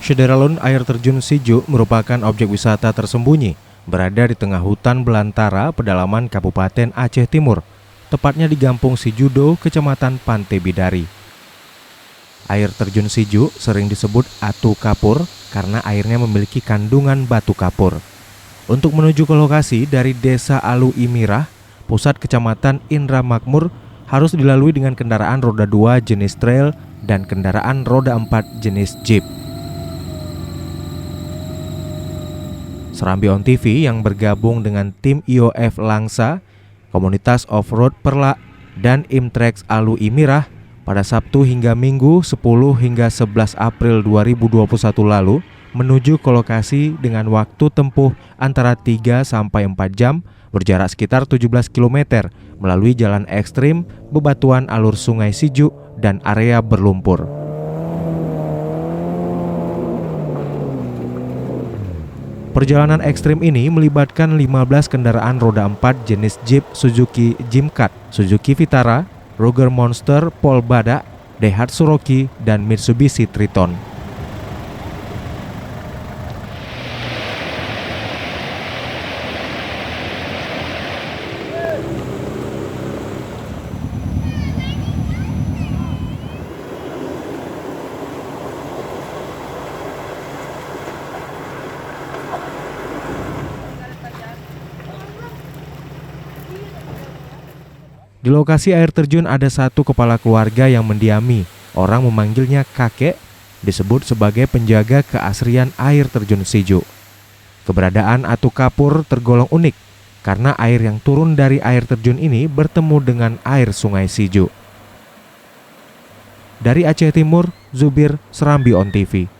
Syederalun air terjun Sijuk merupakan objek wisata tersembunyi, berada di tengah hutan belantara pedalaman Kabupaten Aceh Timur, tepatnya di Gampung Sijudo, Kecamatan Pantai Bidari. Air terjun Sijuk sering disebut Atu Kapur karena airnya memiliki kandungan batu kapur. Untuk menuju ke lokasi dari Desa Alu Imirah, pusat Kecamatan Indra Makmur, harus dilalui dengan kendaraan roda 2 jenis trail dan kendaraan roda 4 jenis jeep. Serambi On TV yang bergabung dengan tim IOF Langsa, komunitas off-road Perla, dan Imtrex Alu Imirah pada Sabtu hingga Minggu 10 hingga 11 April 2021 lalu menuju ke lokasi dengan waktu tempuh antara 3 sampai 4 jam berjarak sekitar 17 km melalui jalan ekstrim, bebatuan alur Sungai Sijuk, dan area berlumpur. Perjalanan ekstrim ini melibatkan 15 kendaraan roda 4 jenis Jeep Suzuki Jimcat, Suzuki Vitara, Roger Monster, Polbada, Daihatsu Rocky, dan Mitsubishi Triton. Di lokasi air terjun ada satu kepala keluarga yang mendiami. Orang memanggilnya kakek, disebut sebagai penjaga keasrian air terjun Sijuk. Keberadaan Atu Kapur tergolong unik karena air yang turun dari air terjun ini bertemu dengan air Sungai Sijuk. Dari Aceh Timur, Zubir, Serambi On TV.